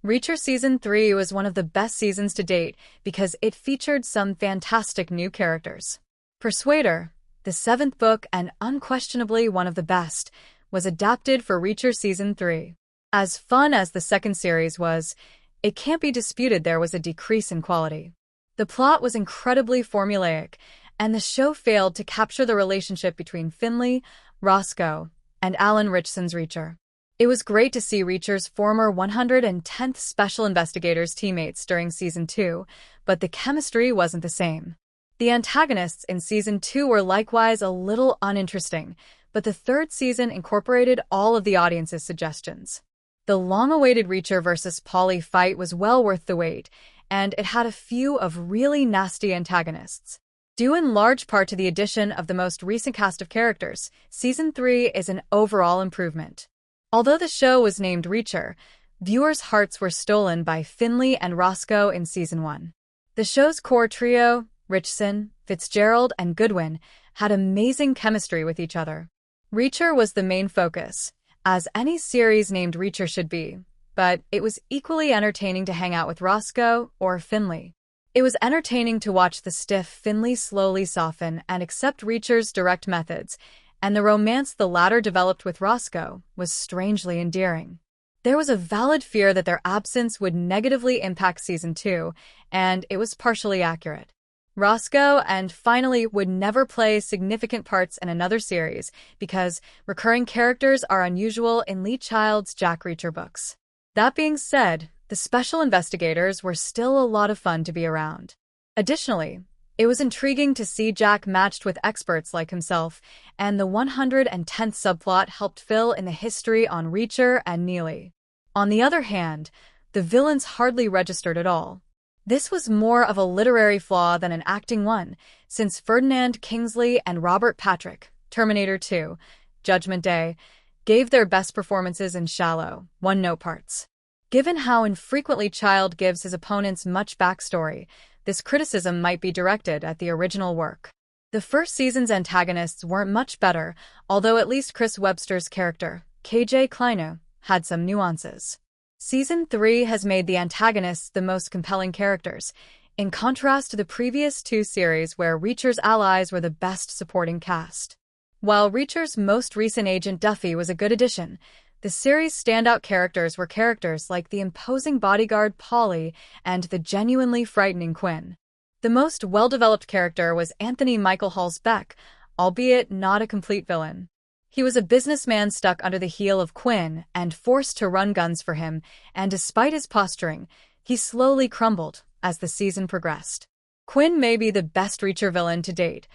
Reacher Season 3 was one of the best seasons to date because it featured some fantastic new characters. Persuader, the seventh book and unquestionably one of the best, was adapted for Reacher Season 3. As fun as the second series was, it can't be disputed there was a decrease in quality. The plot was incredibly formulaic, and the show failed to capture the relationship between Finley, Roscoe, and Alan Ritchson's Reacher. It was great to see Reacher's former 110th Special Investigators teammates during Season 2, but the chemistry wasn't the same. The antagonists in Season 2 were likewise a little uninteresting, but the third season incorporated all of the audience's suggestions. The long-awaited Reacher vs. Polly fight was well worth the wait, and it had a few of really nasty antagonists. Due in large part to the addition of the most recent cast of characters, Season 3 is an overall improvement. Although the show was named Reacher, viewers' hearts were stolen by Finley and Roscoe in Season 1. The show's core trio, Ritchson, Fitzgerald, and Goodwin, had amazing chemistry with each other. Reacher was the main focus, as any series named Reacher should be, but it was equally entertaining to hang out with Roscoe or Finley. It was entertaining to watch the stiff Finley slowly soften and accept Reacher's direct methods, and the romance the latter developed with Roscoe was strangely endearing. There was a valid fear that their absence would negatively impact Season 2, and it was partially accurate. Roscoe and Finley would never play significant parts in another series because recurring characters are unusual in Lee Child's Jack Reacher books. That being said, the Special Investigators were still a lot of fun to be around. Additionally, it was intriguing to see Jack matched with experts like himself, and the 110th subplot helped fill in the history on Reacher and Neely. On the other hand, the villains hardly registered at all. This was more of a literary flaw than an acting one, since Ferdinand Kingsley and Robert Patrick, Terminator 2, Judgment Day, gave their best performances in shallow, one-note parts. Given how infrequently Child gives his opponents much backstory, this criticism might be directed at the original work. The first season's antagonists weren't much better, although at least Chris Webster's character, KJ Kleinu, had some nuances. Season 3 has made the antagonists the most compelling characters, in contrast to the previous two series where Reacher's allies were the best supporting cast. While Reacher's most recent agent Duffy was a good addition, the series' standout characters were characters like the imposing bodyguard Polly and the genuinely frightening Quinn. The most well-developed character was Anthony Michael Hall's Beck, albeit not a complete villain. He was a businessman stuck under the heel of Quinn and forced to run guns for him, and despite his posturing, he slowly crumbled as the season progressed. Quinn may be the best Reacher villain to date.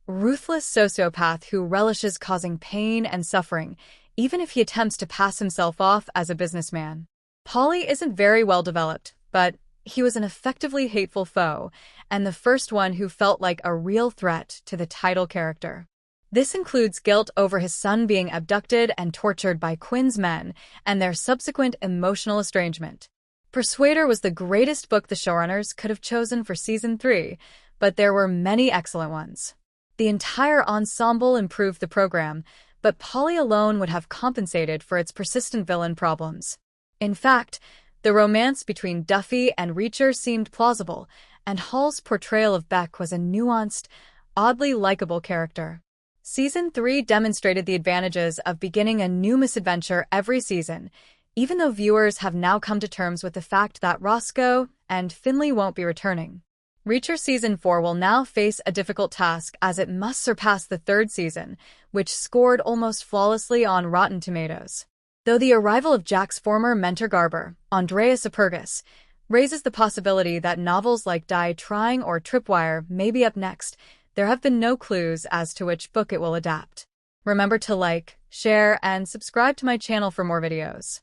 Ruthless sociopath who relishes causing pain and suffering, even if he attempts to pass himself off as a businessman. Polly isn't very well developed, but he was an effectively hateful foe, and the first one who felt like a real threat to the title character. This includes guilt over his son being abducted and tortured by Quinn's men, and their subsequent emotional estrangement. Persuader was the greatest book the showrunners could have chosen for Season 3, but there were many excellent ones. The entire ensemble improved the program, but Polly alone would have compensated for its persistent villain problems. In fact, the romance between Duffy and Reacher seemed plausible, and Hall's portrayal of Beck was a nuanced, oddly likable character. Season 3 demonstrated the advantages of beginning a new misadventure every season, even though viewers have now come to terms with the fact that Roscoe and Finley won't be returning. Reacher Season 4 will now face a difficult task as it must surpass the third season, which scored almost flawlessly on Rotten Tomatoes. Though the arrival of Jack's former mentor Garber, Andreas Apergis, raises the possibility that novels like Die Trying or Tripwire may be up next, there have been no clues as to which book it will adapt. Remember to like, share, and subscribe to my channel for more videos.